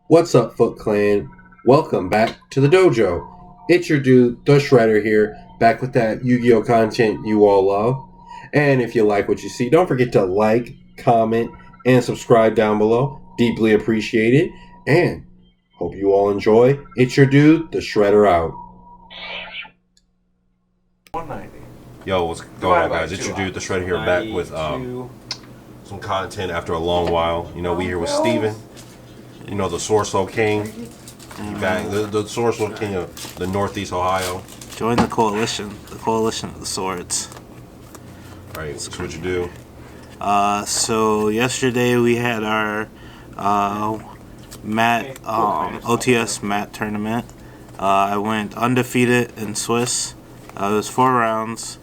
What's up, Foot Clan? Welcome back to the dojo. It's your dude, the Shredder here, back with that Yu-Gi-Oh content you all love. And if you like what you see, don't forget to like, comment, and subscribe down below. Deeply appreciated. And hope you all enjoy. It's your dude, the Shredder out. 190. Yo, what's going on, guys? It's your dude, the Shredder here, back with some content after a long while. You know, we here with Steven. You know, the Swordsoul King. Back, the Swordsoul King of the Northeast Ohio. Join the coalition of the swords. Right, that's what you do. So yesterday we had our OTS mat tournament. I went undefeated in Swiss. It was 4 rounds.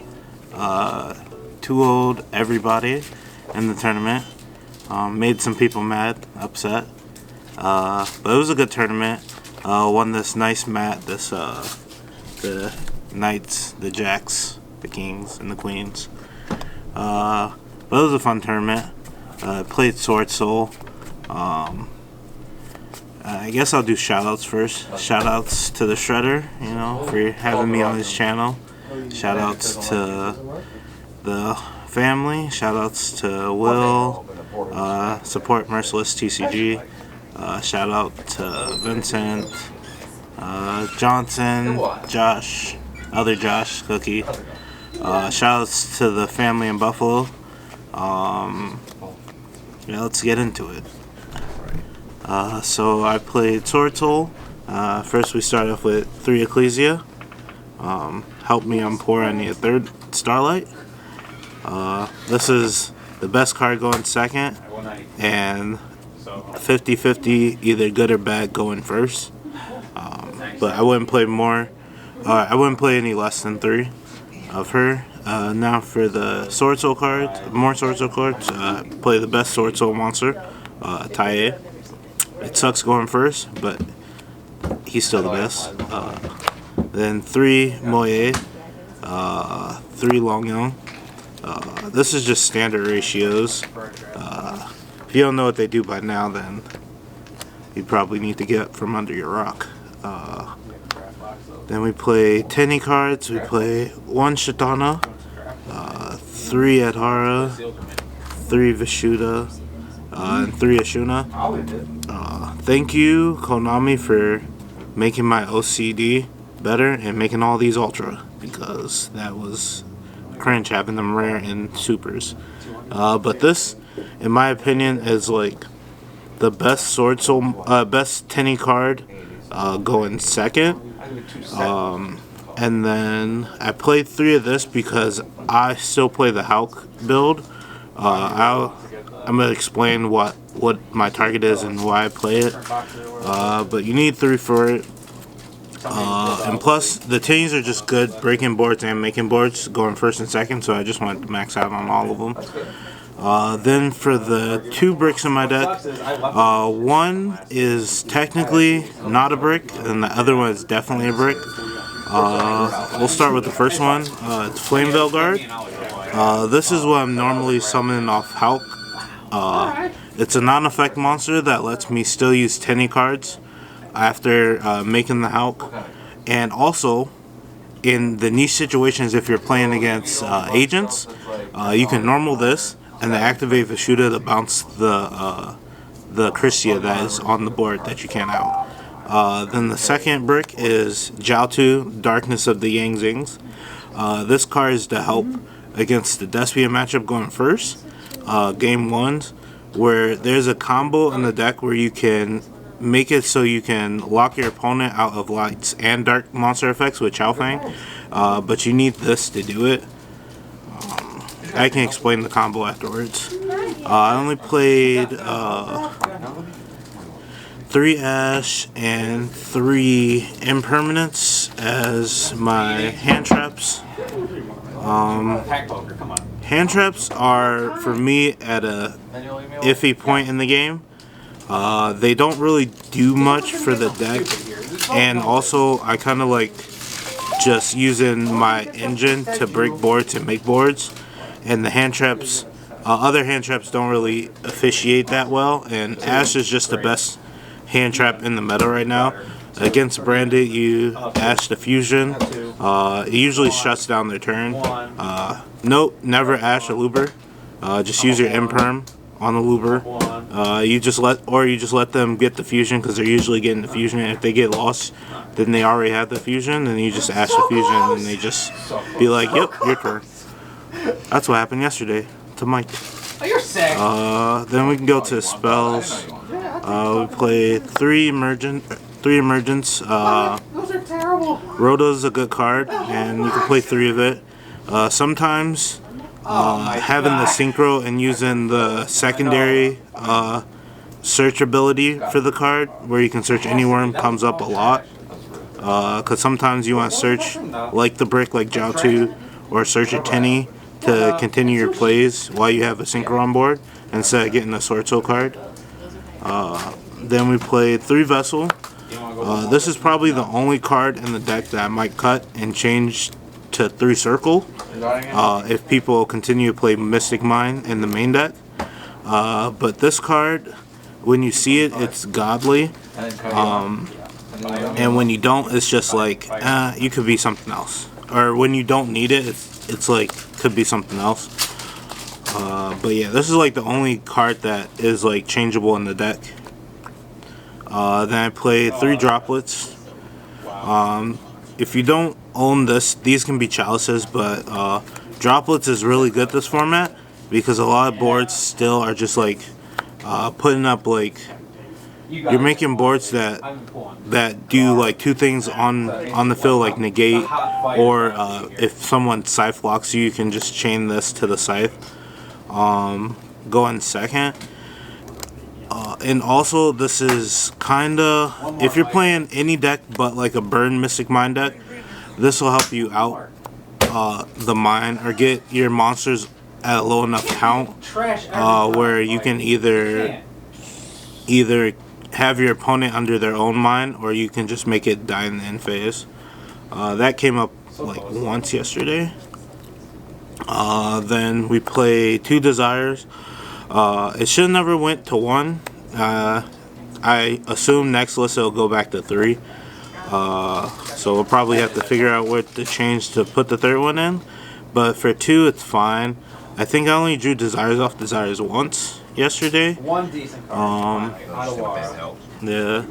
2-0'd everybody in the tournament. Made some people mad, upset. But it was a good tournament. Won this nice mat, the Knights, the Jacks, the Kings, and the Queens. But it was a fun tournament. Played Swordsoul. I guess I'll do shoutouts first. Shoutouts to the Shredder, you know, for having me on his channel. Shoutouts to the family. Shoutouts to Will. Support Merciless TCG. Shout out to Vincent, Johnson, Josh, other Josh, Cookie. Shout outs to the family in Buffalo. Yeah, let's get into it. So I played Swordsoul. First we start off with 3 Ecclesia. Helped me on poor, I need a 3rd Starlight. This is the best card going second, and 50-50, either good or bad going first. But I wouldn't play more. I wouldn't play any less than 3 of her. Now for the Swordsoul cards, more Swordsoul cards. Play the best Swordsoul monster, Taie. It sucks going first, but he's still the best. Then 3 Moye, 3 Longyong. This is just standard ratios. If you don't know what they do by now, then you probably need to get up from under your rock. Then we play Tenyi cards. We play 1 Shatana, 3 Adhara, 3 Vishuddha, and 3 Ashuna. Thank you, Konami, for making my OCD better and making all these Ultra, because that was cringe having them rare in Supers. But this, in my opinion, is like the best best Tenyi card going second. And then I played 3 of this because I still play the Hulk build. I'm gonna explain what my target is and why I play it. But you need 3 for it. And plus, the Tenyis are just good breaking boards and making boards, going first and second, so I just wanted to max out on all of them. Then for the 2 bricks in my deck, 1 is technically not a brick, and the other one is definitely a brick. We'll start with the first one. It's Flame Veil Guard. This is what I'm normally summoning off Hulk. It's a non-effect monster that lets me still use Tenyi cards after making the Hulk. And also, in the niche situations, if you're playing against agents, you can normal this and then activate Vishuddha to bounce the Christia that is on the board that you can't out. Then the second brick is Jiaotu, Darkness of the Yang Zings. This card is to help against the Despia matchup going first, game 1, where there's a combo in the deck where you can make it so you can lock your opponent out of lights and dark monster effects with Chao Fang, but you need this to do it. I can explain the combo afterwards. I only played 3 Ash and 3 Impermanents as my hand traps. Hand traps are, for me, at a iffy point in the game. They don't really do much for the deck, and also I kind of like just using my engine to break boards and make boards, and the hand traps, other hand traps don't really officiate that well, and Ash is just the best hand trap in the meta right now. Against Branded, you Ash the Fusion. It usually shuts down their turn. Nope, never Ash a Looper. Just use your Imperm on the Looper. You just let them get the fusion because they're usually getting the fusion. If they get lost, then they already have the fusion, and you just Ash the fusion, and they just be like, "Yep, your turn." That's what happened yesterday to Mike. You're sick. Then we can go to spells. We play three emergence. Those are terrible. Rhoda's a good card, and you can play 3 of it. Sometimes having the synchro and using the secondary search ability for the card, where you can search any worm, comes up a lot. Because sometimes you want to search like the brick, like Jiao2, or search a Tenyi to continue your plays while you have a synchro on board instead of getting a Swordsoul card. Then we played 3 Vessel. This is probably the only card in the deck that I might cut and change to 3 Circle if people continue to play Mystic Mine in the main deck. But this card, when you see it, it's godly. And when you don't, it's just like, you could be something else. Or when you don't need it, it's like, could be something else. But yeah, this is like the only card that is like changeable in the deck. Then I played 3 Droplets. If you don't own this, these can be chalices, but Droplets is really good this format because a lot of boards still are just like putting up like, you're making boards that do like 2 things on the field, like negate, or if someone scythe blocks you, you can just chain this to the scythe. Go in second. And also, this is kinda, if you're playing any deck but like a burn Mystic Mine deck, this will help you out the mine, or get your monsters at a low enough count where you can either have your opponent under their own mine, or you can just make it die in the end phase. That came up like once yesterday. Then we play 2 Desires. It should never went to 1. I assume next list it'll go back to 3. So we'll probably have to figure out what to change to put the 3rd one in. But for 2, it's fine. I think I only drew Desires off Desires once yesterday. One decent card. Yeah.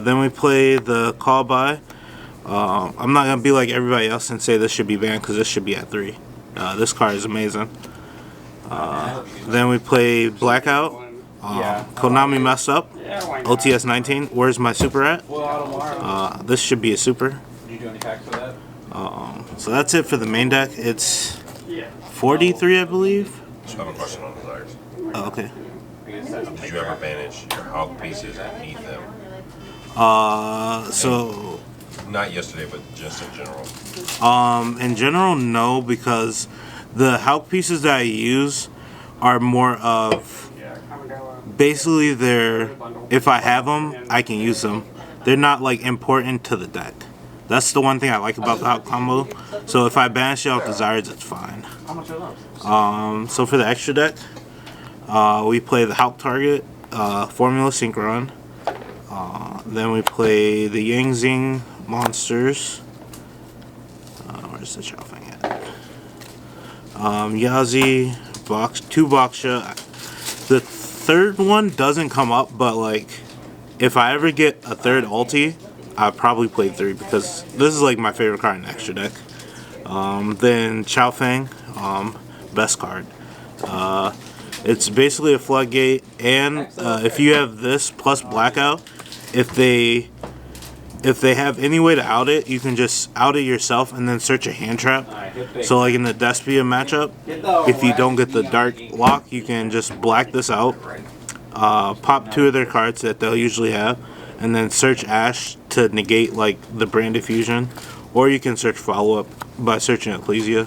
Then we play the Call By. I'm not gonna be like everybody else and say this should be banned, because this should be at 3. This card is amazing. Then we play Blackout. Konami messed up. OTS 19. Where's my super at? This should be a super. So that's it for the main deck. It's 43, I believe. So I have a question on Desires. Oh, okay. Did you ever manage your hog pieces underneath them? So Not yesterday, but just in general. in general, no, because the Hulk pieces that I use are more of, basically if I have them, I can use them. They're not like important to the deck. That's the one thing I like about the Hulk combo. So if I banish it off Desires, it's fine. So for the extra deck, we play the Hulk target, Formula Synchron. Then we play the Yang Zing monsters. Where's the Chaofeng at? Yazi, 2 Boxia. The 3rd one doesn't come up, but like, if I ever get a 3rd ulti, I'd probably play 3, because this is like my favorite card in the extra deck. Then Chaofeng, best card. It's basically a floodgate, and if you have this plus Blackout, if they have any way to out it, you can just out it yourself and then search a hand trap. So like in the Despia matchup, if you don't get the Dark Lock, you can just black this out, pop 2 of their cards that they'll usually have, and then search Ash to negate like the Branded Fusion, or you can search follow-up by searching Ecclesia.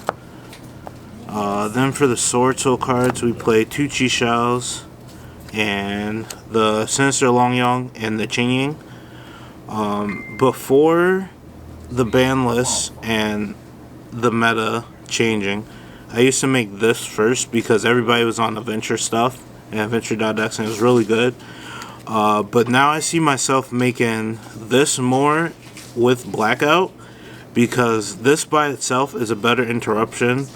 Then for the Swordsoul cards, we play 2 Chishaos and the Sinister Longyong and the Qingying. Before the ban list and the meta changing, I used to make this first because everybody was on Adventure stuff and Adventure.x, and it was really good. But now I see myself making this more with Blackout, because this by itself is a better interruption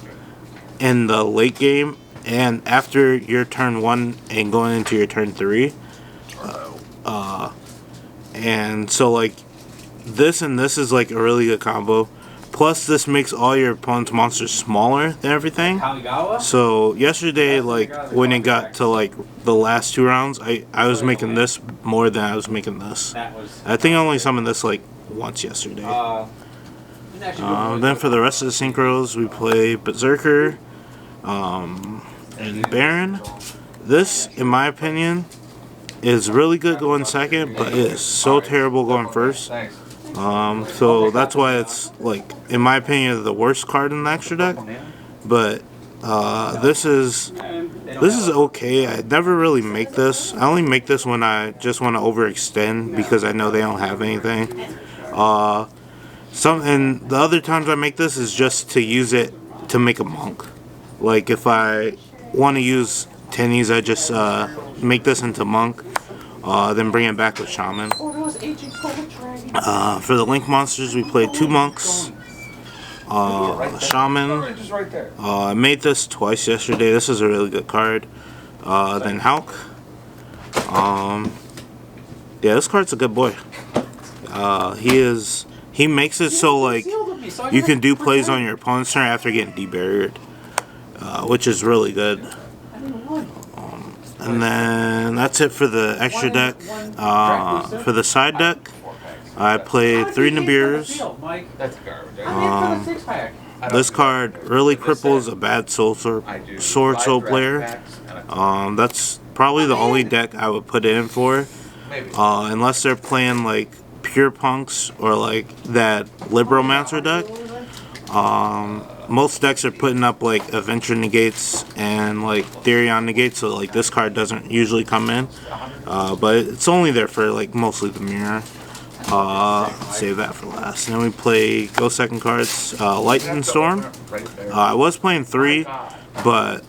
in the late game and after your turn 1 and going into your turn 3. And so like this and this is like a really good combo. Plus this makes all your opponent's monsters smaller than everything. So yesterday, like when it got to like the last 2 rounds, I was making this more than I was making this. I think I only summoned this like once yesterday. Then for the rest of the synchros, we play Berserker and Baron. This, in my opinion, is really good going second, but it is so terrible going first. So that's why it's like, in my opinion, the worst card in the extra deck. But this is okay. I never really make this. I only make this when I just want to overextend because I know they don't have anything. And the other times I make this is just to use it to make a monk. Like if I want to use Tenyi's, I just make this into monk, then bring it back with shaman. For the link monsters, we played 2 monks, shaman. I made this twice yesterday. This is a really good card. Then Hulk. Yeah, this card's a good boy. He makes it so like you can do plays on your opponent's turn after getting debarriered, which is really good. And then that's it for the extra deck. For the side deck, I played 3 Nibirs. This card really cripples a bad Swordsoul player. That's probably the only deck I would put it in for, unless they're playing like pure punks or like that Libromancer deck. Most decks are putting up like Adventure negates and like Therion negates, so like this card doesn't usually come in, but it's only there for like mostly the mirror. Save that for last. And then we play go second cards, Lightning Storm. I was playing 3, but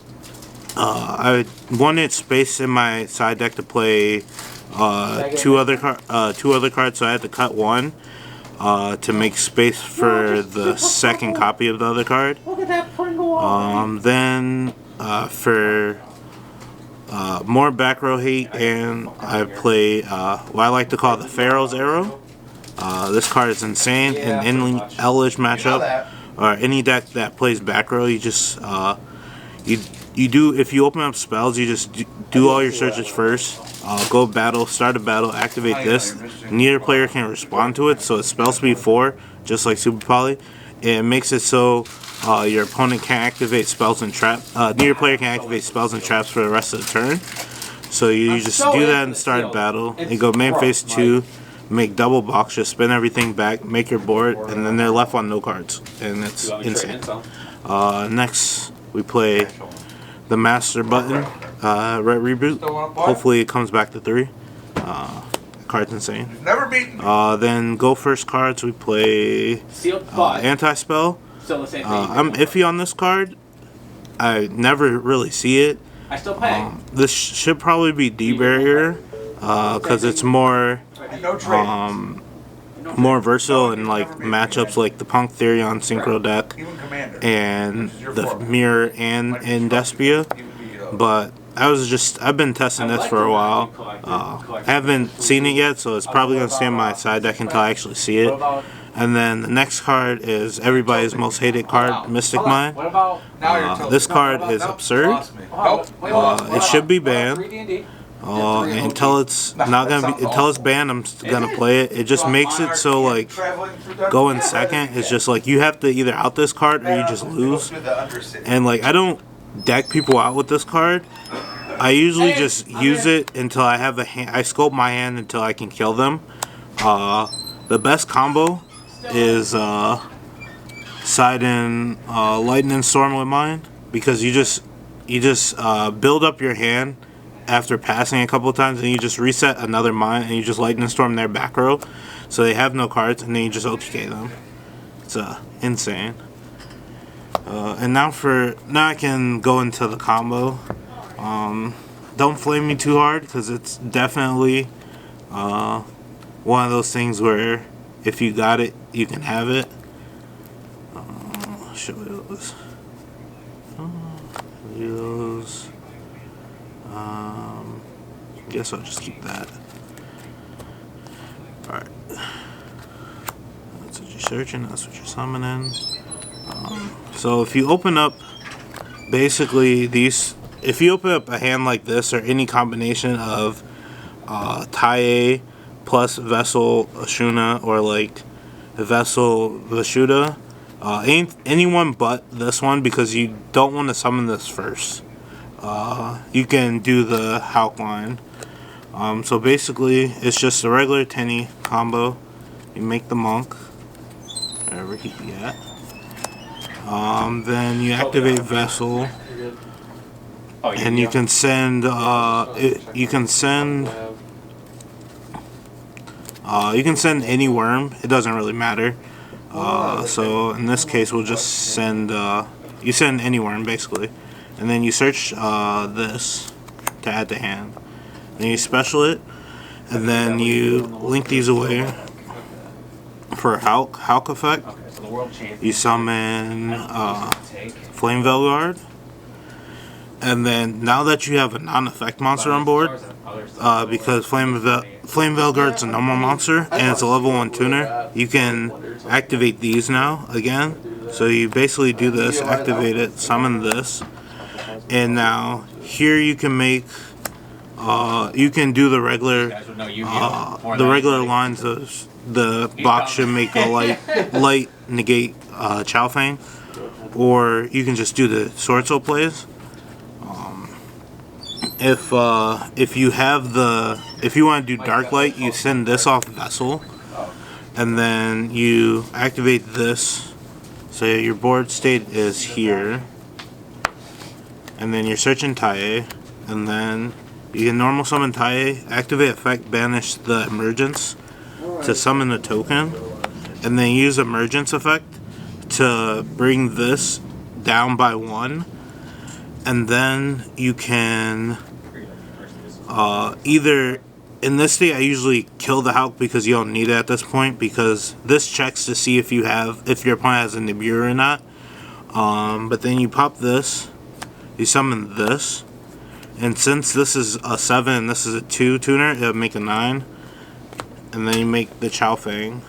I wanted space in my side deck to play 2 other cards, so I had to cut 1 to make space for the second copy of the other card. Then for more back row hate, and I play what I like to call the Pharaoh's Arrow. This card is insane in any Elish matchup or any deck that plays back row. You just you do, if you open up spells, you just do all your searches first. Go battle, start a battle, activate this. Neither player can respond to it, so it's spell speed 4, just like Super Poly. It makes it so your opponent can't activate spells and traps. Neither player can activate spells and traps for the rest of the turn. So you just do that and start a battle. You go main phase 2, make double box, just spin everything back, make your board, and then they're left on no cards, and it's insane. Next, we play the Master Button, Red Reboot. Hopefully it comes back to 3. Card's insane. Then go first cards, we play Anti-Spell. I'm iffy on this card. I never really see it. This should probably be D-Barrier, because it's more versatile in like matchups like the Punk Therion Synchro deck and the Mirror and in Despia. But I've been testing this for a while. I haven't seen it yet, so it's probably gonna stay in my side deck until I actually see it. And then the next card is everybody's most hated card, Mystic Mind. This card is absurd. It should be banned. Until it's banned, I'm gonna play it. It just makes it so like going second is just like you have to either out this card or you just lose. And like I don't deck people out with this card. I usually just use it until I have a hand. I scope my hand until I can kill them. The best combo is side in Lightning Storm with mine, because you just build up your hand after passing a couple times, and you just reset another mine, and you just Lightning Storm their back row, so they have no cards, and then you just OTK them. It's insane. And now I can go into the combo. don't flame me too hard, because it's definitely one of those things where if you got it, you can have it. I'll show you those. Those. Guess I'll just keep that. Alright. That's what you're searching, that's what you're summoning. So if you open up basically these, if you open up a hand like this or any combination of Taie plus Vessel Ashuna or like Vessel Vishuda, anyone but this one, because you don't want to summon this first. You can do the Hulk line. So basically it's just a regular Tenyi combo. You make the monk wherever he be at. Then you activate Vessel, and you can send you can send any worm. It doesn't really matter. So in this case, we'll just send you send any worm basically, and then you search this to add to hand. Then you special it, and then you link these away for Hulk effect. You summon Flame Velguard, and then now that you have a non-effect monster on board, because Flame Velguard's a normal monster and it's a level 1 tuner, you can activate these now again. So you basically do this, activate it, summon this, and now here you can make you can do the regular lines. The box should make a light negate Chow Fang, or you can just do the Swordsoul plays. If you want to do Dark Light, you send this off Vessel, and then you activate this. So your board state is here, and then you're searching Taie, and then you can normal summon Taie, activate effect, banish the emergence to summon the token, and then use emergence effect to bring this down by 1, and then you can either, in this state I usually kill the Hulk because you don't need it at this point, because this checks to see if your opponent has a Nibiru or not. But then you pop this, you summon this, and since this is a 7 and this is a 2 tuner, it'll make a 9. And then you make the Chow Fang.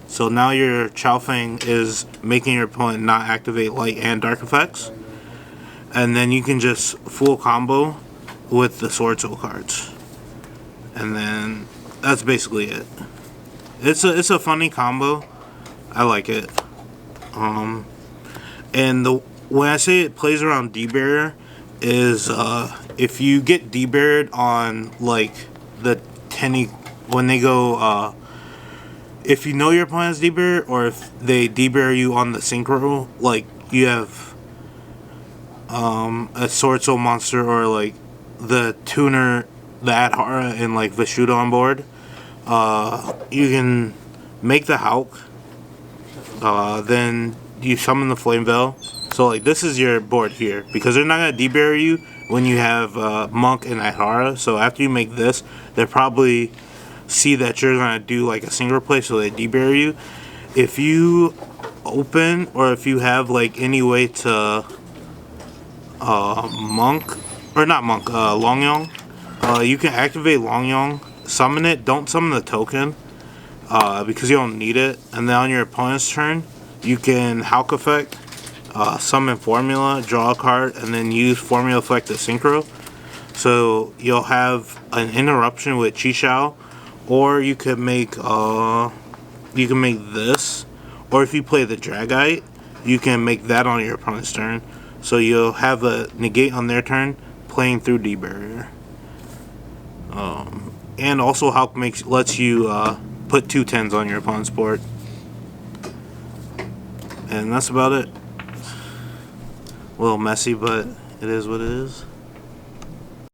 So now your Chow Fang is making your opponent not activate light and dark effects. And then you can just full combo with the Swordsoul cards. And then that's basically it. It's a funny combo. I like it. And when I say it plays around D-Barrier, is if you get D-Barriered on like the Tenyi, when they go if you know your opponent has D-Barrier, or if they D-Barrier you on the synchro, like you have a Swordsoul monster or like the tuner, the Adhara and like Vishuda on board, you can make the Hulk, then you summon the Flame Veil. So like this is your board here, because they're not gonna D-Barrier you when you have Monk and Adhara. So after you make this, they'll probably see that you're gonna do like a single play, so they D-Barrier you. If you open, or if you have like any way to Monk, or not Monk, Longyong, you can activate Longyong, summon it, don't summon the token, because you don't need it, and then on your opponent's turn, you can Hulk effect, summon Formula, draw a card, and then use Formula effect to synchro. So you'll have an interruption with Chi-Shao, or you could make this, or if you play the Dragite, you can make that on your opponent's turn. So you'll have a negate on their turn, playing through D-Barrier. And also Hulk lets you put 2 10s on your opponent's board. And that's about it. A little messy, but it is what it is.